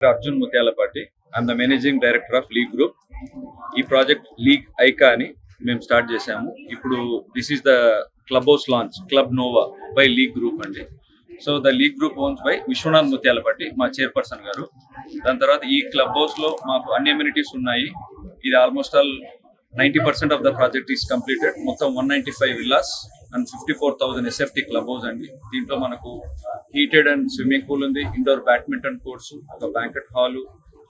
Arjun Muthyalapati. I'm the managing director of league group. ఈ project league ఐకా అని మేము స్టార్ట్ చేసాము. ఇప్పుడు this is the club house launch, club nova by league group అండి. So the league group owns by Vishwanath Muthyalapati, మా chairperson గారు. దాని తర్వాత ఈ క్లబ్ హౌస్ లో మాకు అన్ని అమ్యూనిటీస్ ఉన్నాయి. ఇది almost all 90% of the project is completed. మొత్తం 195 villas and 54,000 SFT club house అండి. దీంట్లో మనకు హీటెడ్ అండ్ స్విమ్మింగ్ పూల్ ఉంది, ఇండోర్ బ్యాడ్మింటన్ కోర్ట్స్, ఒక banquet hall,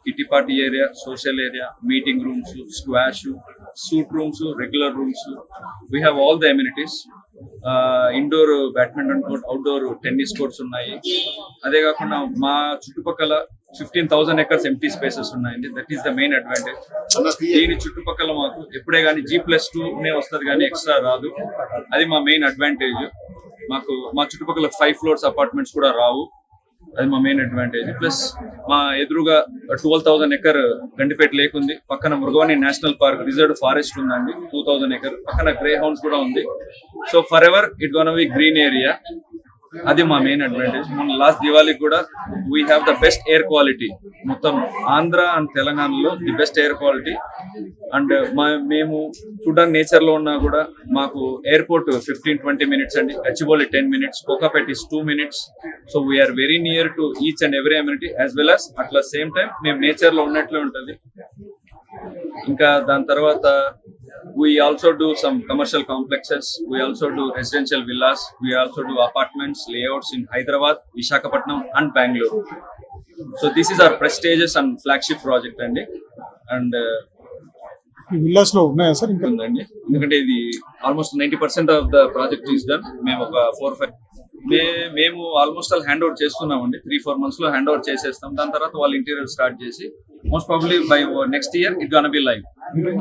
kitty party area, social area, meeting rooms, squash, suite rooms, regular rooms. We have all the amenities. Indoor badminton court, outdoor tennis courts ఉన్నాయి. అదే కాకుండా మా చుట్టుపక్కల 15,000 acres empty spaces ఉన్నాయండి. That is the main advantage. దీని చుట్టుపక్కల మాకు ఎప్పుడే కానీ G+2 వస్తుంది కానీ ఎక్స్ట్రా రాదు. అది మా మెయిన్ అడ్వాంటేజ్. మాకు మా చుట్టుపక్కల 5 floors అపార్ట్మెంట్స్ కూడా రావు. అది మా మెయిన్ అడ్వాంటేజ్. ప్లస్ మా ఎదురుగా 12,000 ఎకర్ గండిపేట లేక్ ఉంది. పక్కన Mrugavani national park reserve forest ఉందండి, 2,000 ఎకర్. పక్కన గ్రే హౌన్స్ కూడా ఉంది. So for ever it gonna B green area. అది మా మెయిన్ అడ్వాంటేజ్. మొన్న లాస్ట్ దివాళీకి కూడా we have the best air quality. మొత్తం ఆంధ్ర అండ్ తెలంగాణలో the best air quality. And మేము చూడడానికి నేచర్ లో ఉన్నా కూడా మాకు ఎయిర్పోర్ట్ 15-20 minutes అండి, Gachibowli 10 minutes, Kokapet is 2 minutes. So we are very near to each and every amenity, as well as అట్లా సేమ్ టైం మేము నేచర్ లో ఉన్నట్లే ఉంటుంది. ఇంకా దాని తర్వాత we also do some commercial complexes, we also do residential villas, we also do apartments layouts in Hyderabad, Visakhapatnam and Bangalore. So this is our prestigious and flagship project అండి. And villas లో ఉన్నాయా sir ఇంకా? ఉందండి, ఎందుకంటే ఇది almost 90% of the project is done. మేము ఒక 4-5 మేము ఆల్మోస్ట్ ఆల్ హ్యాండ్ ఓవర్ చేస్తున్నామండి. 3-4 months లో హ్యాండ్ ఓవర్ చేసేస్తాం. దాని తర్వాత వాళ్ళు ఇంటీరియర్ స్టార్ట్ చేసి most probably by next year it gonna be live.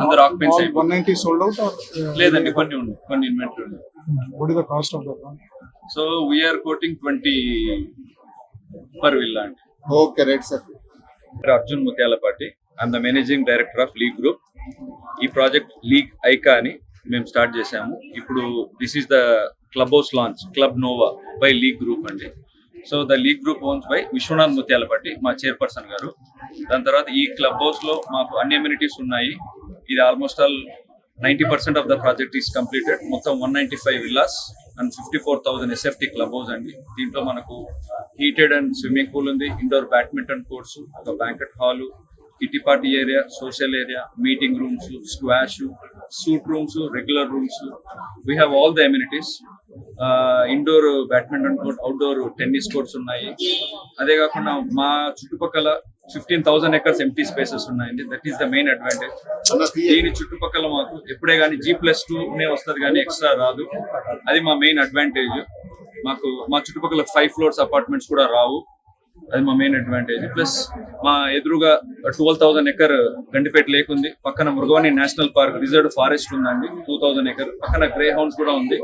అందరూ ఆక్యుపెన్సీ 190 సోల్డ్ అవుట్ ఆర్ లేదండి, కొన్ని ఉన్నాయి, కొన్ని ఇన్వెంటరీ ఉంది. What is the cost of that? So we are quoting 20 per villa అండి. Okay right sir. Arjun Muthyalapati. I'm the managing director of league group. ఈ project league ఐకా అని మేము స్టార్ట్ చేసాము. ఇప్పుడు this is the club house launch, club nova by league group అండి. So the league group owns by Vishwanath Muthyalapati, మా chairperson గారు. దాని తర్వాత ఈ క్లబ్ హౌస్ లో మాకు అన్ని అమ్యూనిటీస్ ఉన్నాయి. ఇది almost all 90% of the project is completed. మొత్తం 195 villas and 54,000 SFT club house అండి. దీంట్లో మనకు హీటెడ్ అండ్ స్విమ్మింగ్ పూల్ ఉంది, ఇండోర్ బ్యాడ్మింటన్ కోర్ట్స్, ఒక banquet hall, kitty party area, social area, meeting rooms, squash, suite rooms, regular rooms. We have all the amenities. Indoor badminton court, outdoor tennis courts ఉన్నాయి. అదే కాకుండా మా చుట్టుపక్కల 15,000 acres empty spaces ఉన్నాయండి. That is the main advantage. దీని చుట్టుపక్కల మాకు ఎప్పుడే కానీ G+2 వస్తుంది కానీ ఎక్స్ట్రా రాదు. అది మా మెయిన్ అడ్వాంటేజ్. మాకు మా చుట్టుపక్కల 5 floors అపార్ట్మెంట్స్ కూడా రావు. అది మా మెయిన్ అడ్వాంటేజ్. ప్లస్ మా ఎదురుగా 12,000 ఎకర్ గండిపేట లేక్ ఉంది. పక్కన Mrugavani national park reserve forest ఉందండి, 2,000 ఎకర్. పక్కన గ్రే హౌన్స్ కూడా ఉంది.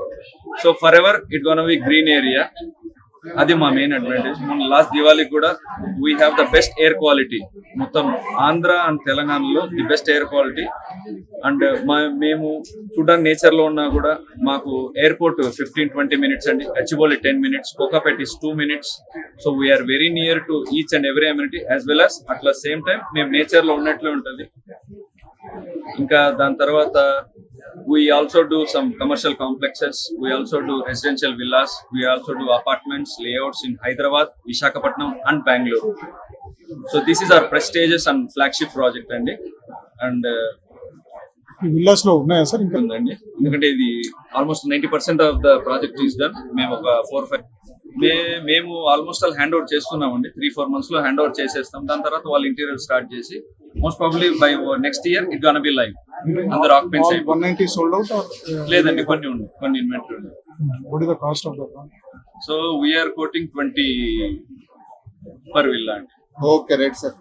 So for ever it gonna B green area. అది మా మెయిన్ అడ్వాంటేజ్. మొన్న లాస్ట్ దివాళీకి కూడా we have the best air quality. మొత్తం ఆంధ్ర అండ్ తెలంగాణలో the best air quality. And మేము చూడడానికి నేచర్ లో ఉన్నా కూడా మాకు ఎయిర్పోర్ట్ 15-20 minutes అండి, Gachibowli 10 minutes, Kokapet is 2 minutes. So we are very near to each and every amenity, as well as అట్లా సేమ్ టైం మేము నేచర్ లో ఉన్నట్లే ఉంటుంది. ఇంకా దాని తర్వాత we also do some commercial complexes, we also do residential villas, we also do apartments layouts in Hyderabad, Visakhapatnam and Bangalore. So this is our prestigious and flagship project అండి. And villas లో ఉన్నాయా sir ఇంకా? ఉందండి, ఎందుకంటే ఇది almost 90% of the project is done. మేము ఒక 4-5 మేము ఆల్మోస్ట్ ఆల్ హ్యాండ్ ఓవర్ చేస్తున్నామండి. 3-4 months లో హ్యాండ్ ఓవర్ చేసేస్తాం. దాని తర్వాత వాళ్ళు ఇంటీరియర్ స్టార్ట్ చేసి most probably by next year it gonna be live. అందరూ ఆక్యుపెన్సీ 190 సోల్డ్ అవుట్ ఆర్ లేదండి, కొన్ని ఉన్నాయి, కొన్ని ఇన్వెంటరీ ఉంది. What is the cost of that? So we are quoting 20 per villa అండి. Okay right sir.